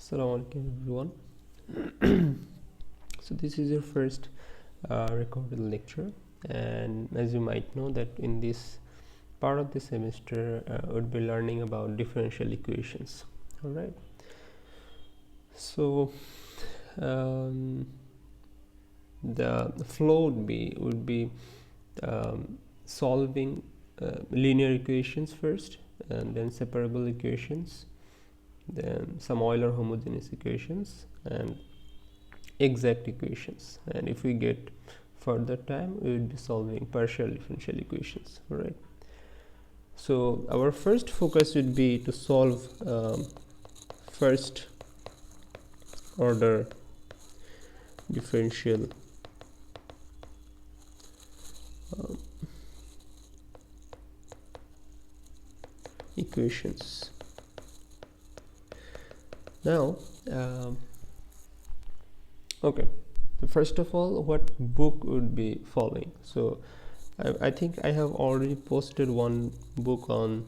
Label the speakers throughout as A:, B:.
A: Assalamu alaikum everyone. So this is your first recorded lecture, and as you might know that in this part of the semester we'll be learning about differential equations. All right. So the flow would be solving linear equations first, and then separable equations, then some Euler homogeneous equations, and exact equations. And if we get further time, we will be solving partial differential equations. All right. So our first focus would be to solve first order differential equations. Now okay, so first of all, what book would be following? So I think I have already posted one book on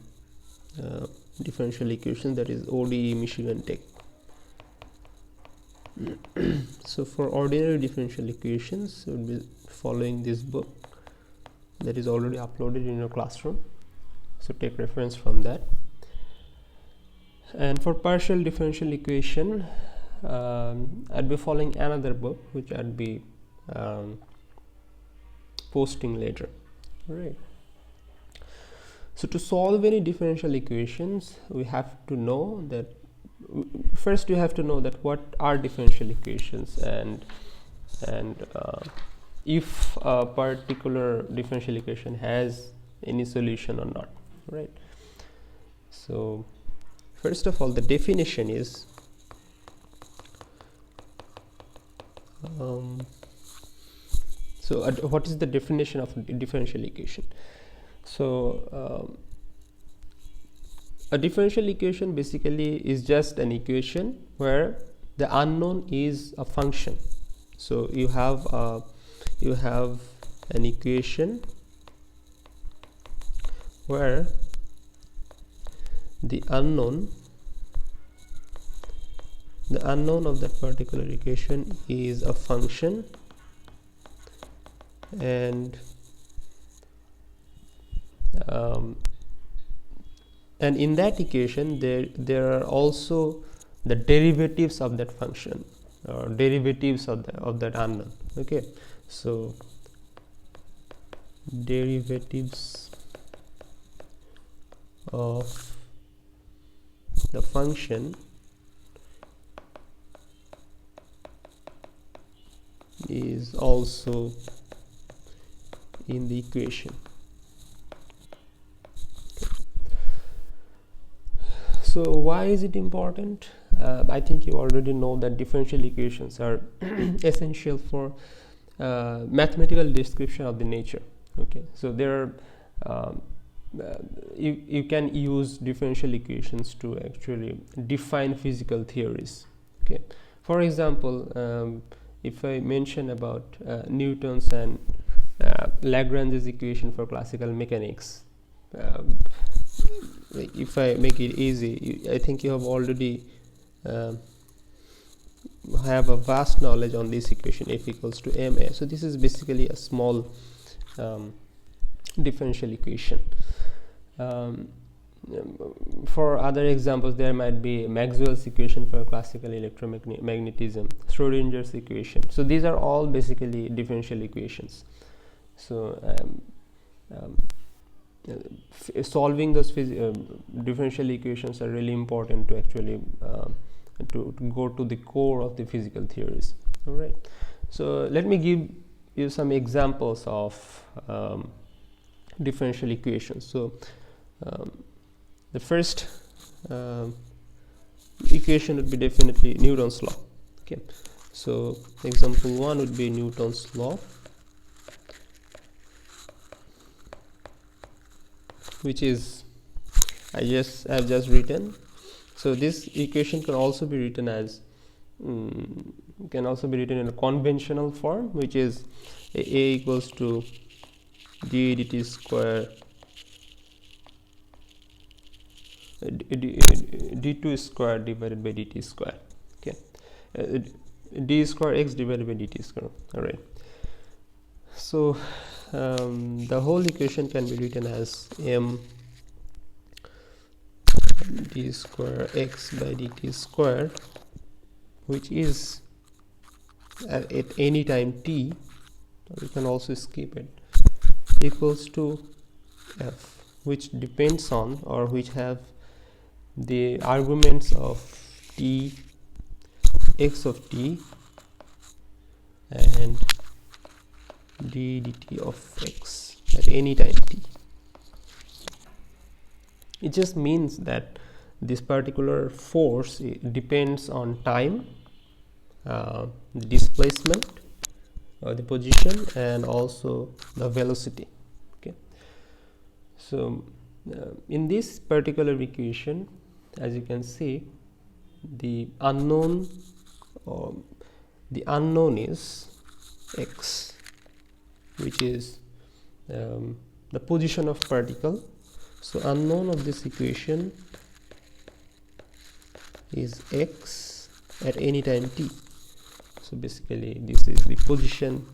A: differential equations, that is ODE Michigan Tech. So for ordinary differential equations, we'll be following this book that is already uploaded in your classroom, so take reference from that. And for partial differential equation, I'd be following another book which I'd be posting later. All right. So to solve any differential equations, we have to know that first you have to know that what are differential equations, and if a particular differential equation has any solution or not. Right. So first of all, the definition is what is the definition of a differential equation? So a differential equation basically is just an equation where the unknown is a function. So you have an equation where the unknown of that particular equation is a function, and in that equation there are also the derivatives of that function, or derivatives of that unknown. Okay, so derivatives of the function is also in the equation. So why is it important? I think you already know that differential equations are essential for mathematical description of the nature. Okay, so there are you can use differential equations to actually define physical theories. Okay, for example, if I mention about Newton's and Lagrange's equation for classical mechanics, if I make it easy, I think you have already have a vast knowledge on this equation, F equals to ma. So this is basically a small differential equation. For other examples, there might be Maxwell's equation for classical electromagnetism, Schrodinger's equation. So these are all basically differential equations. So solving those differential equations are really important to actually to go to the core of the physical theories. All right. So let me give you some examples of differential equations. So the first equation would be definitely Newton's law. Okay, so example 1 would be Newton's law, which is I have just written. So this equation can also be written as in a conventional form, which is a equals to d dt square d2 square divided by dt square. Okay, uh, d square x divided by dt square. All right, so the whole equation can be written as m d square x by dt square, which is at any time t, or you can also skip it, equals to f, which depends on, or which have the arguments of t, x of t, and d dt of x at any time t. It just means that this particular force depends on time, the displacement, the position, and also the velocity. Okay, so in this particular equation, as you can see, the unknown is x, which is the position of particle. So unknown of this equation is x at any time t. So basically this is the position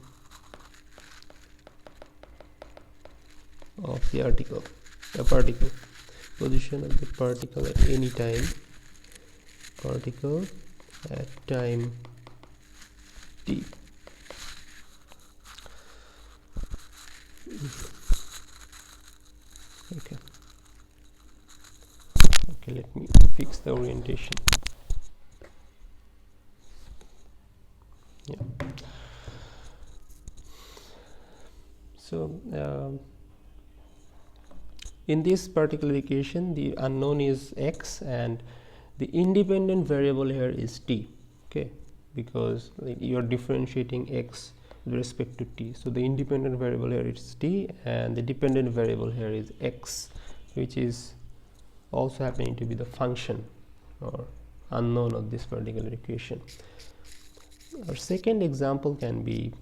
A: of the particle, position of the particle at any time, particle at time t. Okay, let me fix the orientation. Yeah, so in this particular equation, the unknown is x and the independent variable here is t. Okay, because you are differentiating x with respect to t, so the independent variable here is t and the dependent variable here is x, which is also happening to be the function or unknown of this particular equation. Our second example can be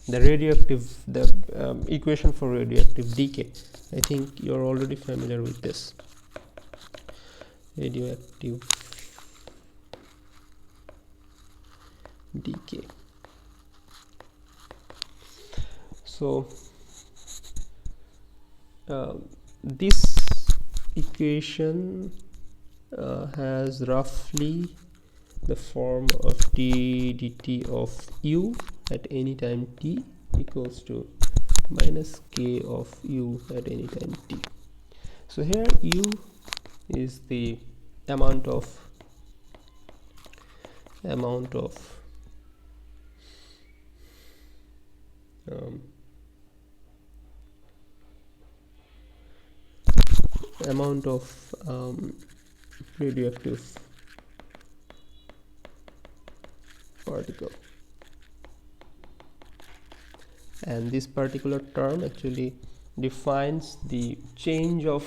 A: the equation for radioactive decay. I think you're already familiar with this. Radioactive decay. So this equation has roughly the form of d dt of u at any time t equals to minus k of u at any time t. So here u is the amount of radioactive particle, and this particular term actually defines the change of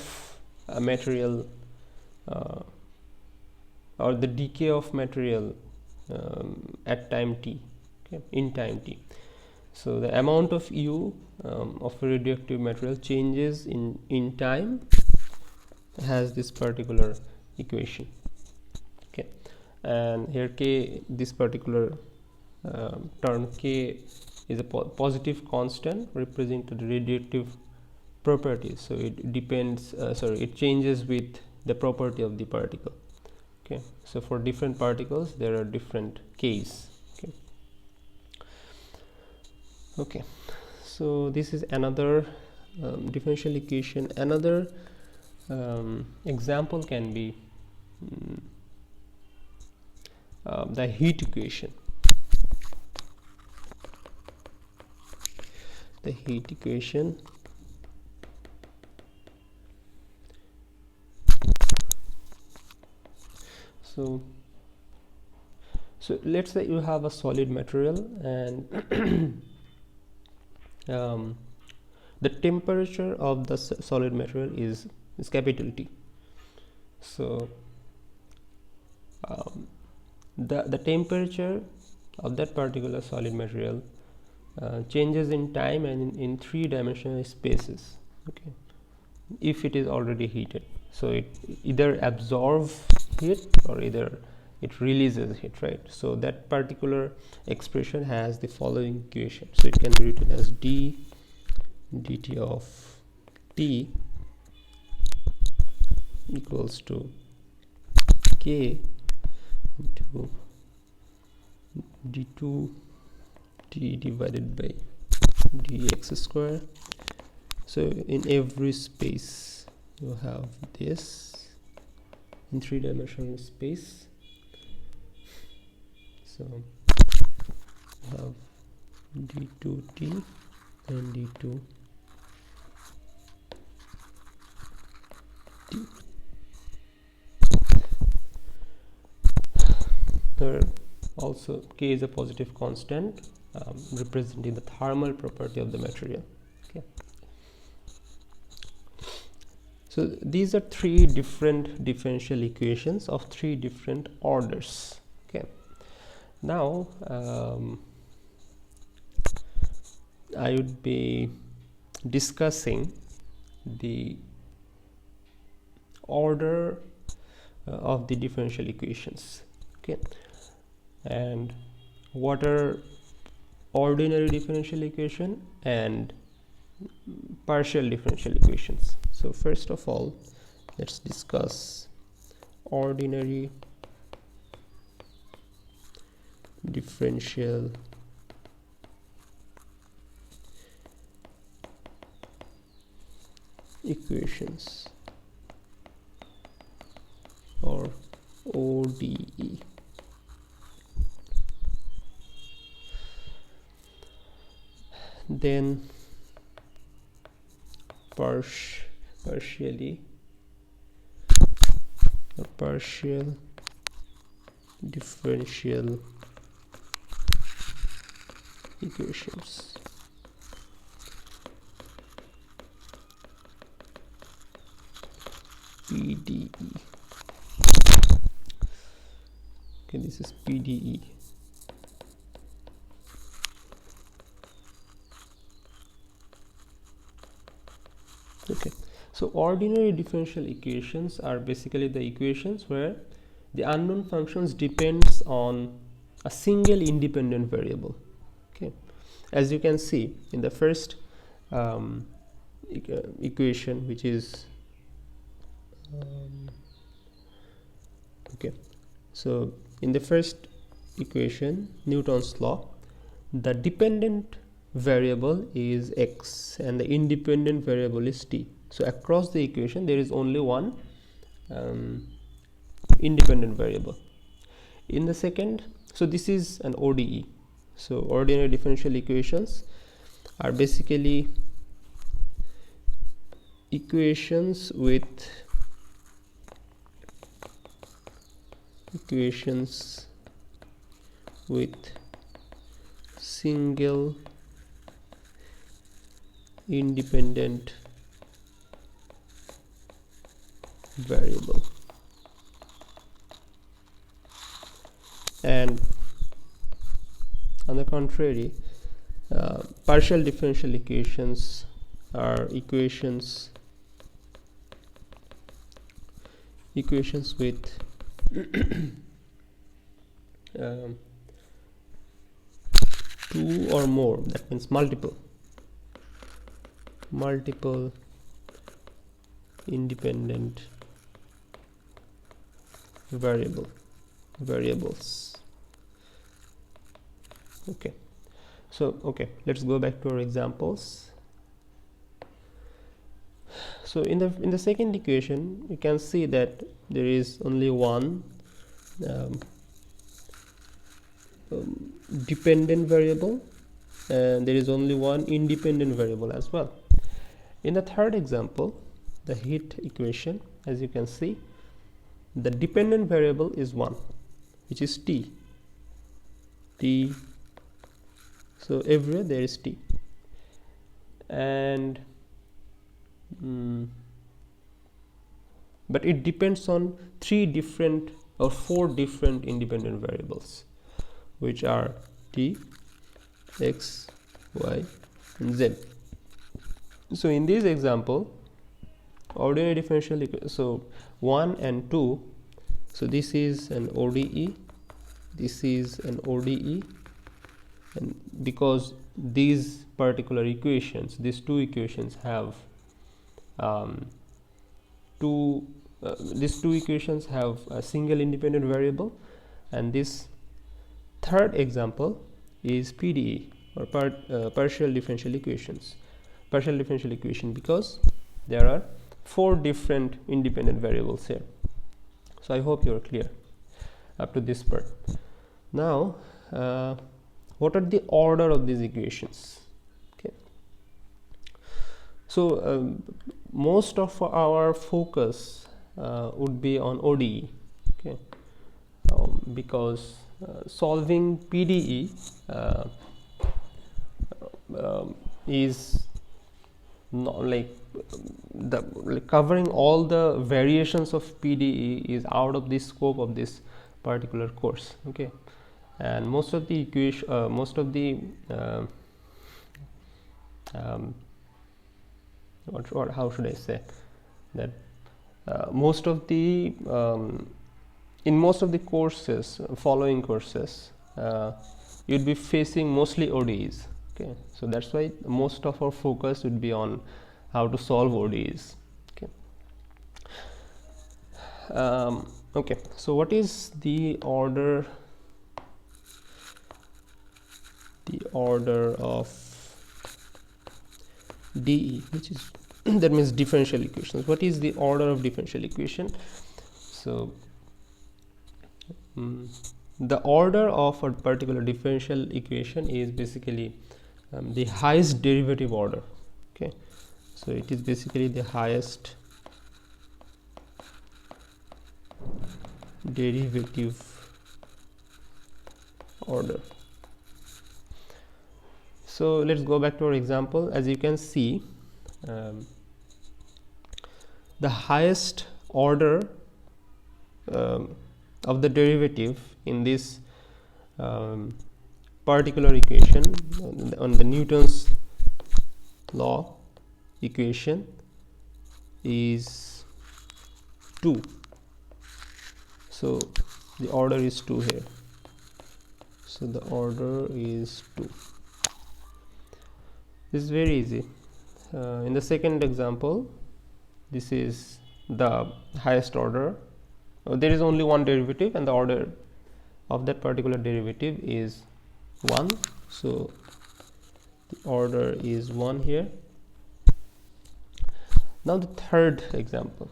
A: a material or the decay of material at time t, okay, in time t. So the amount of u of a radioactive material changes in time has this particular equation. Okay, and here k, this particular term k is a positive constant representing the radioactive properties, so it depends it changes with the property of the particle. Okay, so for different particles there are different k's. Okay, so this is another differential equation. Another example can be the heat equation. The heat equation. So let's say you have a solid material and the temperature of the solid material is capital T. So the temperature of that particular solid material changes in time and in three-dimensional spaces. Okay, if it is already heated. So it either absorbs heat or either it releases heat, right? So that particular expression has the following equation. So it can be written as d dt of T equals to K into d2 T divided by dx square. So in every space you have this in three-dimensional space. So you have d2t and d2t. There also K is a positive constant, representing the thermal property of the material. Okay. So these are three different differential equations of three different orders. Okay. Now I would be discussing the order of the differential equations. Okay. And what are ordinary differential equation and partial differential equations. So first of all, let's discuss ordinary differential equations, or ODE. Then partial differential equations. PDE. Okay, this is PDE. Okay, so ordinary differential equations are basically the equations where the unknown functions depends on a single independent variable. Okay, as you can see in the first equation, which is okay, so in the first equation, Newton's law, the dependent variable is x and the independent variable is t. So across the equation there is only one independent variable. In the second, so this is an ODE. So ordinary differential equations are basically equations with single independent variable, and on the contrary, partial differential equations are equations with two or more, that means multiple independent variables. Okay, so let's go back to our examples. So in the second equation, you can see that there is only one dependent variable and there is only one independent variable as well. In the third example, the heat equation, as you can see, the dependent variable is 1, which is T. So everywhere there is T, and but it depends on 3 different or 4 different independent variables, which are T, X, Y, and Z. So in this example, ordinary differential equation. So 1 and 2, so this is an ODE, this is an ODE, and because these particular equations, these two equations have these two equations have a single independent variable, and this third example is PDE, or partial differential equations, partial differential equation, because there are 4 different independent variables here. So I hope you are clear up to this part. Now what are the order of these equations? Okay, so most of our focus would be on ODE, okay, because solving PDE is not covering all the variations of PDE is out of the scope of this particular course. Okay, and most of the equation, how should I say that most of the in most of the courses, following courses, you'd be facing mostly ODEs. Okay, so that's why most of our focus would be on how to solve ODEs. Okay, okay, so what is the order of DE, which is that means differential equations? What is the order of differential equation? So the order of a particular differential equation is basically the highest derivative order. Okay, so it is basically the highest derivative order. So let's go back to our example. As you can see, the highest order of the derivative in this particular equation on the Newton's law equation is 2. So the order is 2 here. So the order is 2. This is very easy. In the second example, this is the highest order. There is only one derivative, and the order of that particular derivative is 1. So the order is 1 here. Now the third example,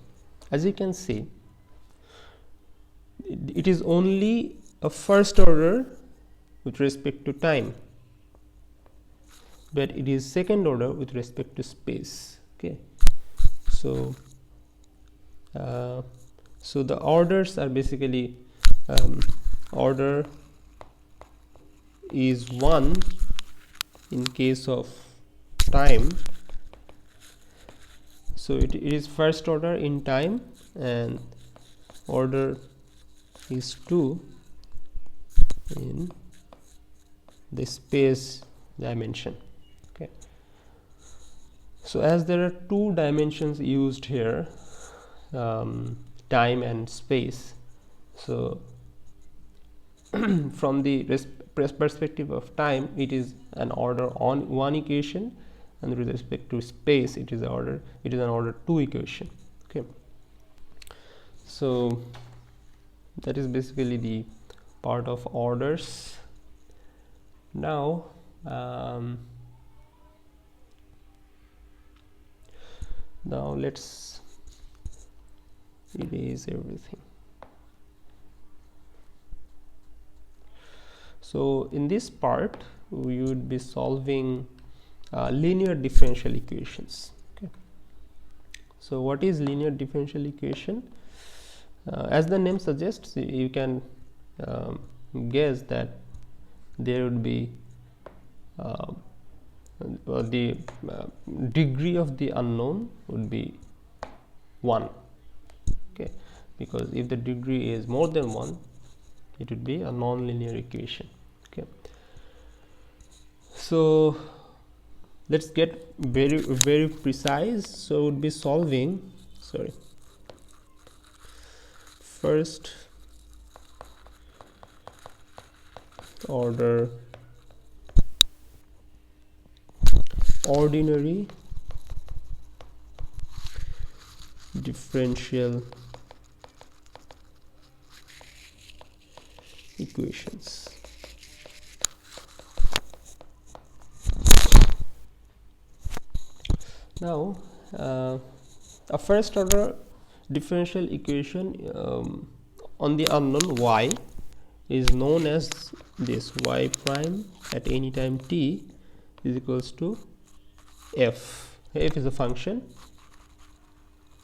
A: as you can see, it is only a first order with respect to time, but it is second order with respect to space. Okay, so so the orders are basically order is 1 in case of time, so it is first order in time, and order is 2 in the space dimension. Okay, so as there are 2 dimensions used here, time and space, so from the perspective of time, it is an order on 1 equation, and with respect to space, it is an order 2 equation. Okay, so that is basically the part of orders. Now now let's erase everything. So in this part, we would be solving linear differential equations. Okay, so what is linear differential equation? As the name suggests, you can guess that there would be the degree of the unknown would be 1. Okay, because if the degree is more than 1, it would be a non-linear equation. Okay, so let's get very precise. So we would be solving sorry, first order ordinary differential equations. Now a first order differential equation on the unknown y is known as this: y prime at any time t is equals to f. F is a function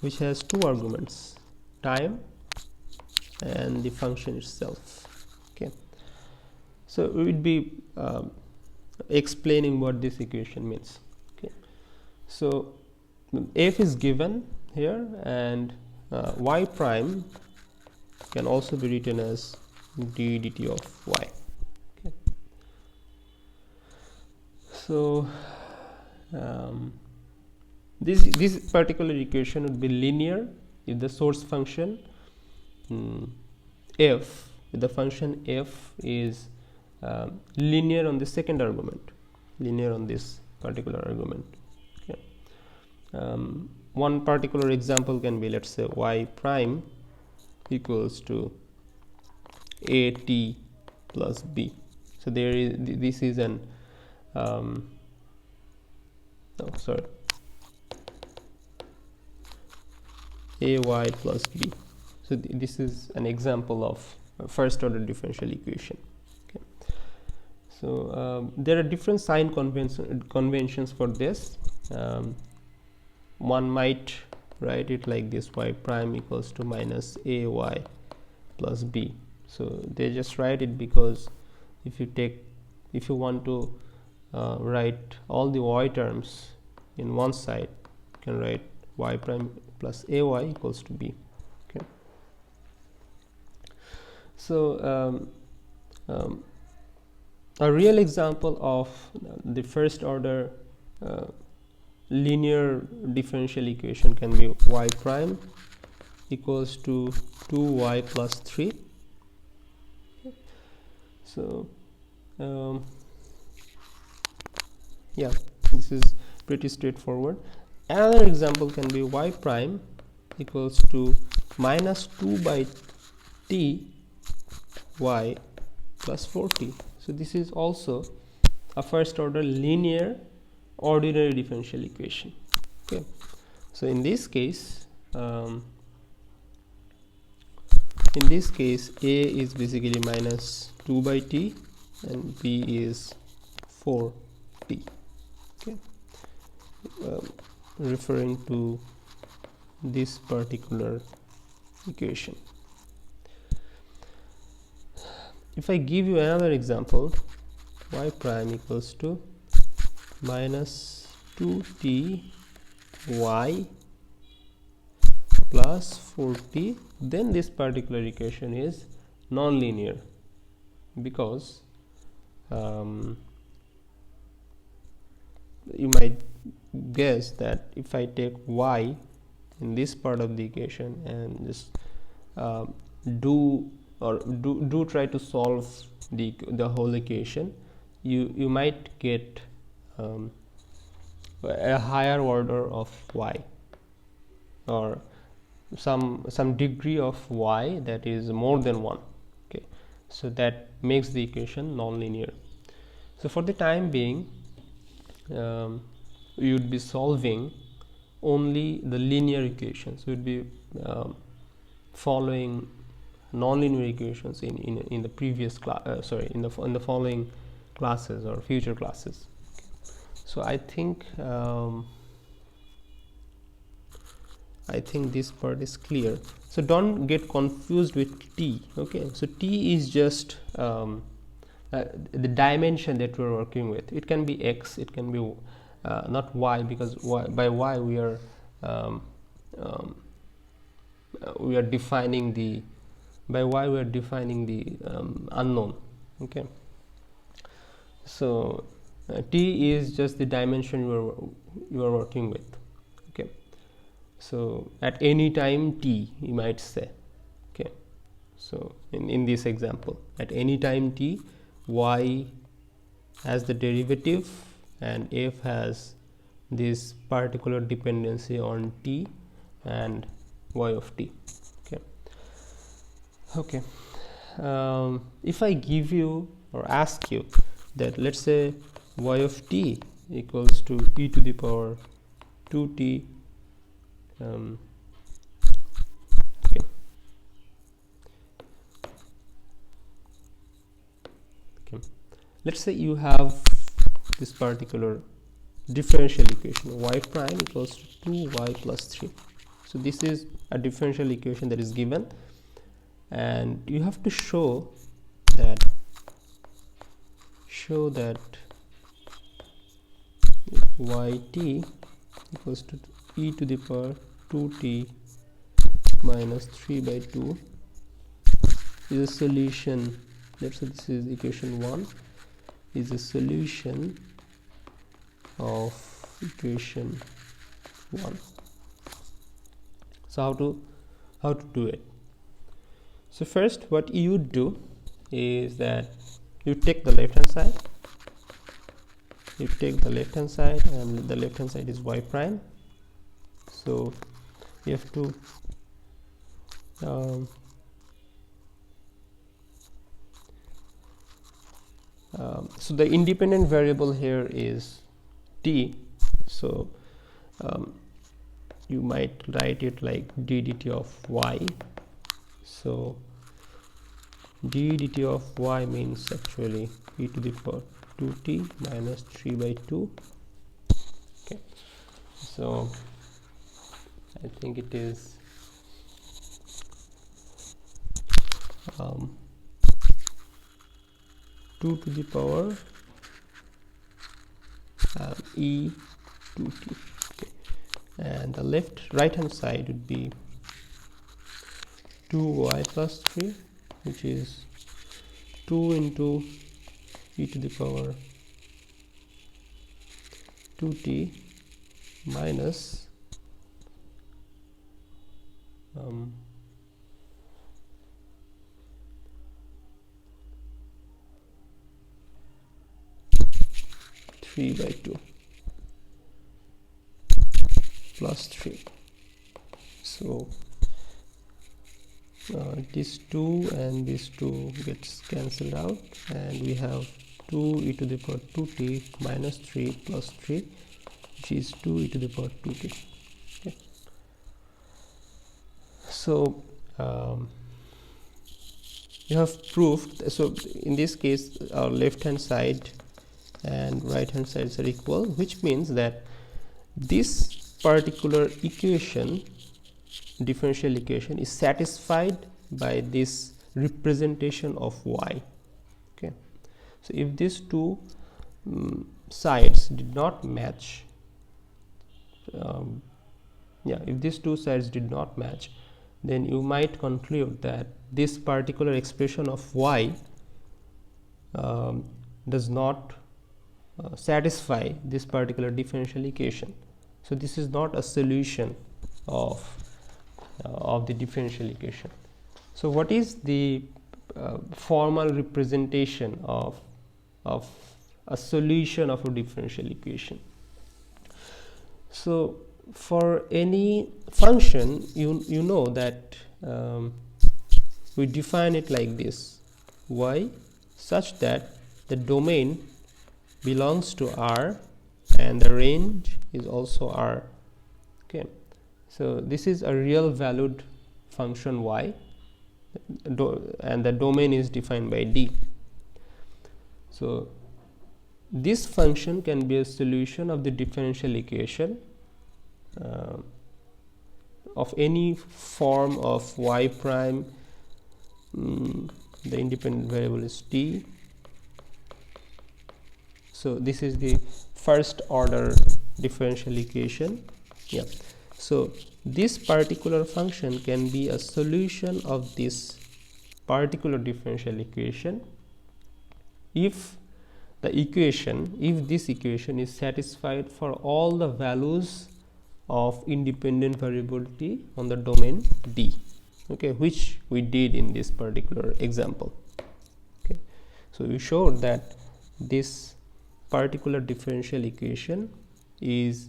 A: which has two arguments, time and the function itself. Okay, so we would be explaining what this equation means. Okay, so f is given here, and y prime can also be written as d dt of y. Okay, so this particular equation would be linear if the source function f, if the function f is linear on the second argument, linear on this particular argument. Okay. One particular example can be, let's say, y prime equals to at plus b. So there is this is an ay plus b. So this is an example of first order differential equation. Okay. So there are different sign conventions for this. One might write it like this: y prime equals to minus ay plus b. So they just write it because if you want to write all the y terms in one side, you can write y prime plus ay equals to b. Okay. So a real example of the first order linear differential equation can be y prime equals to 2y plus 3. Okay. So yeah, this is pretty straightforward. Another example can be y prime equals to minus 2 by t y plus 4t. So this is also a first order linear ordinary differential equation. Okay, so in this case a is basically minus 2 by t and b is 4t. Okay, referring to this particular equation. If I give you another example, y prime equals to minus 2t y plus 4t, then this particular equation is non-linear, because you might guess that if I take y in this part of the equation and just do try to solve the whole equation, you might get a higher order of y, or some degree of y that is more than 1. Okay, so that makes the equation non-linear. So for the time being, we would be solving only the linear equations. We would be following nonlinear equations in the previous class, in the following classes or future classes. So I think this part is clear. So don't get confused with t. Okay, so t is just the dimension that we're working with. It can be x, it can be not y, because by y we are defining the unknown. Okay, so t is just the dimension you are working with. Okay, So at any time t, you might say. Okay, so in this example, at any time t, y has the derivative and f has this particular dependency on t and y of t. Okay, okay. If I give you or ask you that, let's say y of t equals to e to the power 2t, okay, okay, let's say you have this particular differential equation, y prime equals to 2y plus 3. So this is a differential equation that is given, and you have to show that yt equals to e to the power 2t minus 3 by 2 is a solution. Let's say this is equation 1, is a solution of equation 1. So how to do it? So first, what you do is that you take the left hand side. You take the left hand side, and the left hand side is y prime. So you have to so the independent variable here is t. So you might write it like d dt of y. So d dt of y means actually e to the power 2t minus 3 by 2. Okay, so I think it is 2 to the power e 2t. Okay, and the right hand side would be 2y plus 3, which is 2 into e to the power 2t minus 3 by 2 plus 3. So this 2 and this 2 gets cancelled out, and we have 2 e to the power 2t minus 3 plus 3, which is 2 e to the power 2t. Okay. So you have proved, so in this case our left hand side and right hand sides are equal, which means that this particular equation, differential equation, is satisfied by this representation of y. Okay, so if these two sides did not match, if these two sides did not match, then you might conclude that this particular expression of y does not satisfy this particular differential equation. So this is not a solution of the differential equation. So what is the formal representation of a solution of a differential equation? So for any function, you know that we define it like this: y such that the domain belongs to R and the range is also R. Okay, so this is a real valued function y, and the domain is defined by D. So this function can be a solution of the differential equation of any form of y prime. The independent variable is t. So this is the first order differential equation. Yeah, so this particular function can be a solution of this particular differential equation if this equation is satisfied for all the values of independent variability on the domain D, okay, which we did in this particular example. Okay, so we showed that this particular differential equation is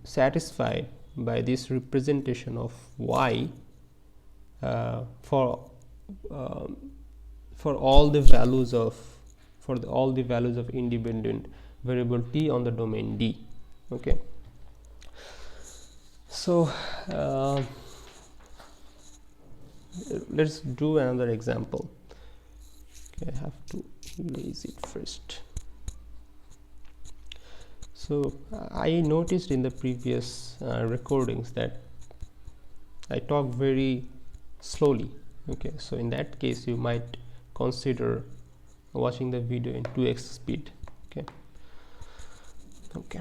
A: satisfied by this representation of y for all the values of all the values of independent variable t on the domain D. Okay, so let's do another example. Okay, I have to erase it first. So I noticed in the previous recordings that I talk very slowly. Okay, so in that case you might consider watching the video in 2x speed. Okay,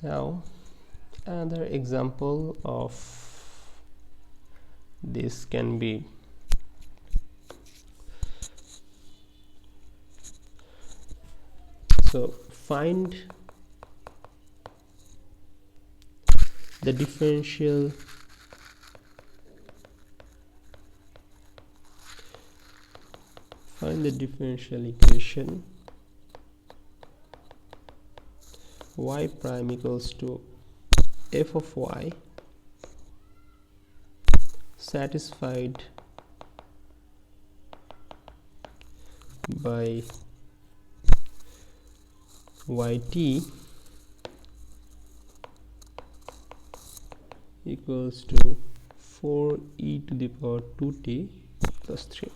A: now another example of this can be so find the differential equation y prime equals to f of y satisfied by yt equals to 4e to the power 2t plus 3.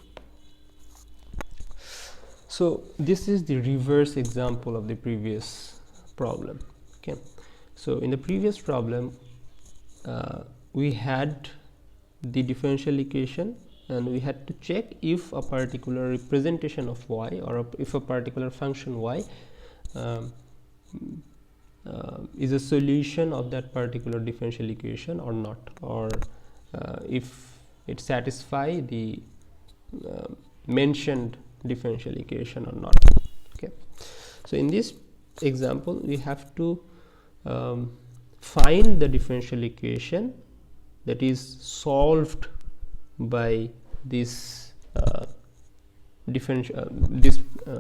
A: So this is the reverse example of the previous problem. Okay, so in the previous problem we had the differential equation and we had to check if a particular representation of y or if a particular function y is a solution of that particular differential equation or not, or if it satisfies the mentioned differential equation or not. Okay, so in this example we have to find the differential equation that is solved by this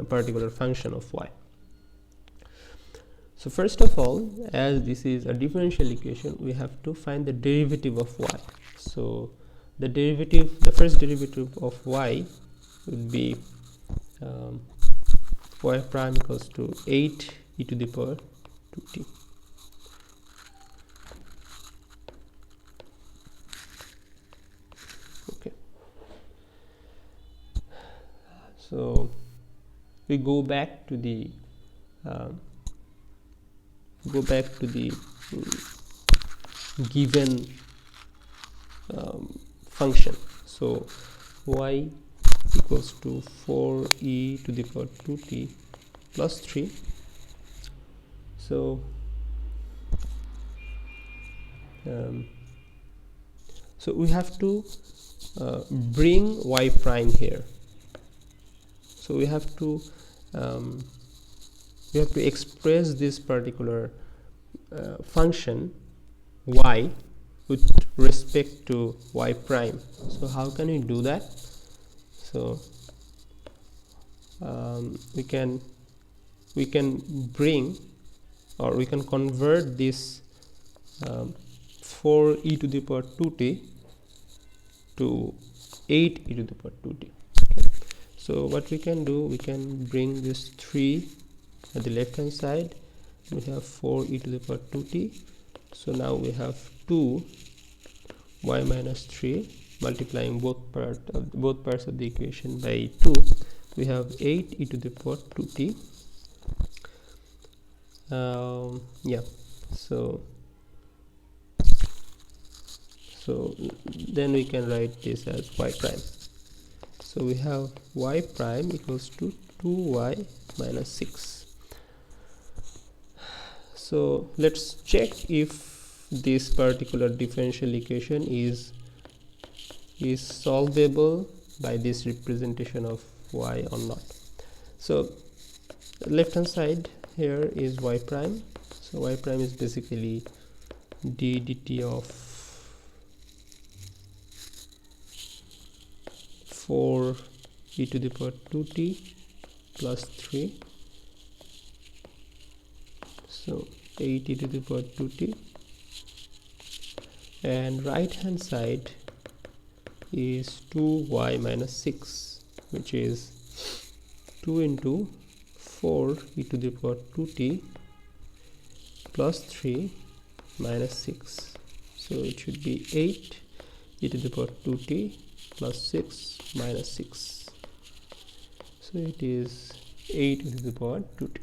A: particular function of y. So first of all, as this is a differential equation, we have to find the derivative of y. So the first derivative of y would be y prime equals to 8 e to the power 2t. Okay, so we go back to the given function. So y equals to 4e to the power 2t plus 3. So so we have to bring y prime here. So we have to express this particular function y with respect to y prime. So how can we do that? So we can bring, or we can convert this 4e to the power 2t to 8 e to the power 2t. Okay. So what we can do, we can bring this 3 at the left hand side. We have 4e to the power 2t. So now we have 2 y minus 3 multiplying both parts of the equation by 2. We have 8 e to the power 2t. Yeah, so then we can write this as y prime. So we have y prime equals to 2y minus 6. So let's check if this particular differential equation is solvable by this representation of y or not. So left hand side here is y prime, so So y prime is basically d dt of 4 e to the power 2t plus 3, so 8 e to the power 2t, and right hand side is 2y minus 6, which is 2 into 4 e to the power 2t plus 3 minus 6, so it should be 8 e to the power 2t plus 6 minus 6, so it is 8 e to the power 2t.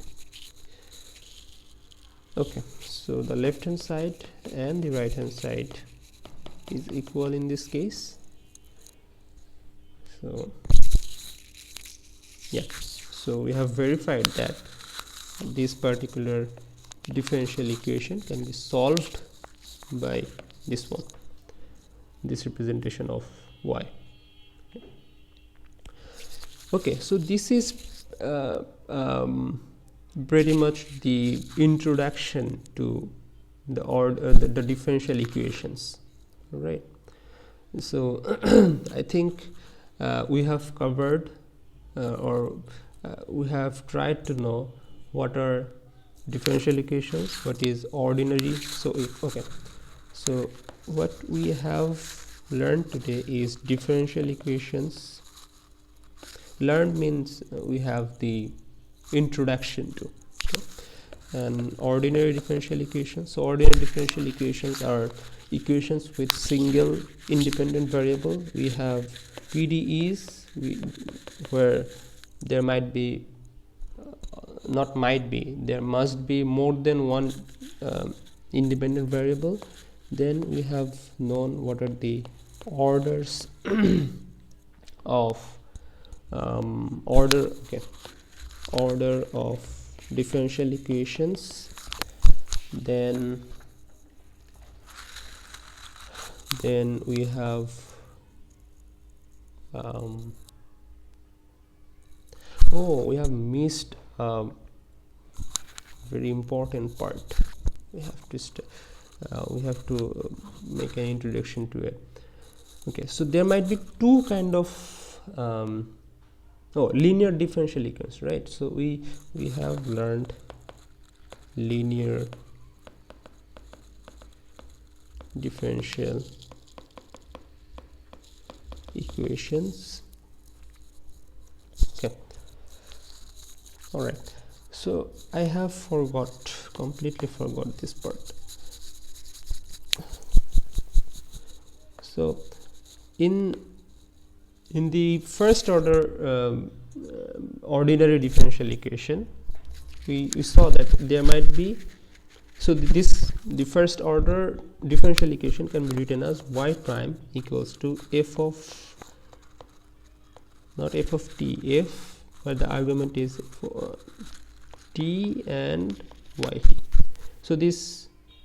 A: Okay, so the left hand side and the right hand side is equal in this case. So yeah, so we have verified that this particular differential equation can be solved by this one, this representation of y. Okay, so this is pretty much the introduction to the differential equations, right? So I think we have covered we have tried to know what are differential equations, what is ordinary. So okay, so what we have learned today is differential equations. Learned means we have the introduction to, okay, and ordinary differential equations. So ordinary differential equations are equations with single independent variable. We have PDEs where there might be not might be, there must be more than one independent variable. Then we have known what are the orders of order of differential equations. Then we have we have missed a very important part. We have to make an introduction to it. Okay, so there might be two kind of linear differential equations, right? So we have learned linear differential equations. Okay, all right, so I have completely forgot this part. So in the first order ordinary differential equation, we saw that there might be, so the first order differential equation can be written as y prime equals to f of, not f of t, f where the argument is for t and yt.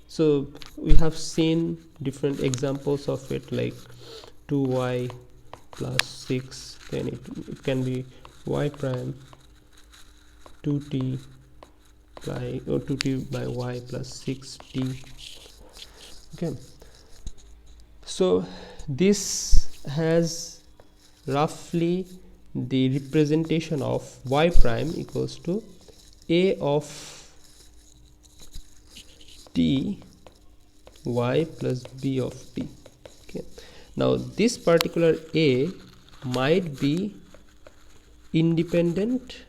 A: So we have seen different examples of it, like 2y plus 6, then it can be y prime 2t by 2t by y plus 6t. Okay, so this has roughly the representation of y prime equals to a of t y plus b of t. Okay, now this particular a might be independent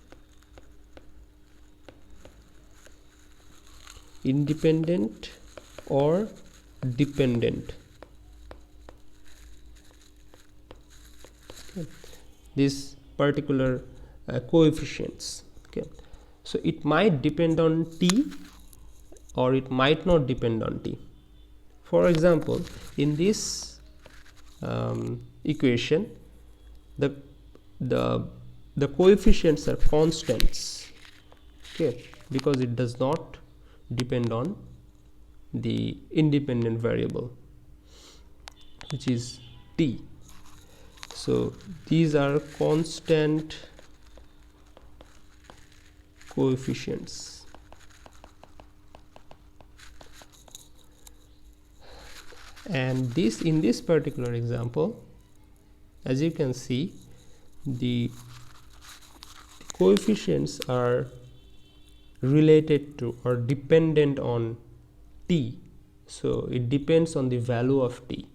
A: or dependent. Okay, this particular coefficients. Okay, so it might depend on t or it might not depend on t. For example, in this equation, the coefficients are constants, okay, because it does not depend on the independent variable, which is t. So these are constant coefficients. And this, in this particular example, as you can see, the coefficients are related to or dependent on t. So it depends on the value of t.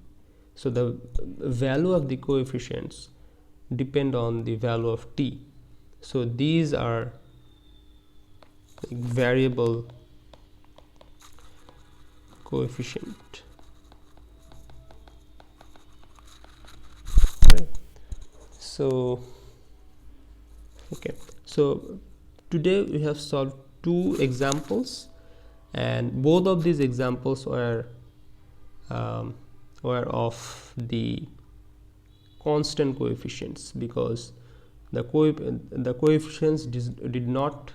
A: So the value of the coefficients depend on the value of t. So these are variable coefficient, right? So okay, so today we have solved two examples, and both of these examples were of the constant coefficients, because the coefficients did not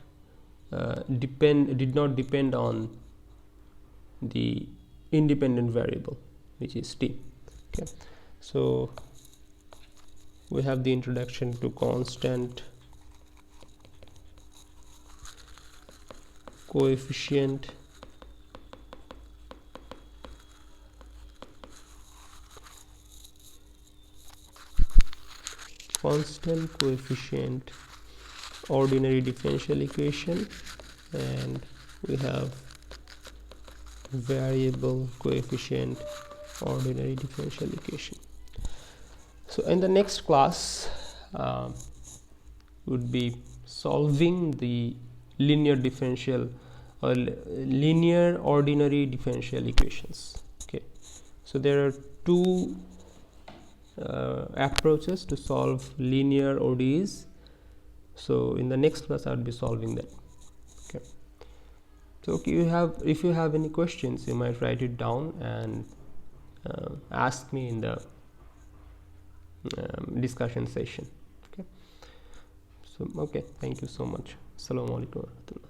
A: depend on the independent variable, which is t. Okay, so we have the introduction to constant coefficient, ordinary differential equation, and we have variable coefficient ordinary differential equation. So in the next class would be solving the linear differential or linear ordinary differential equations. Okay, so there are two approaches to solve linear ODEs. So in the next class I will be solving that. Okay, so okay, if you have any questions, you might write it down and ask me in the discussion session. Okay, so okay, thank you so much. Assalamu alaikum warahmatullah.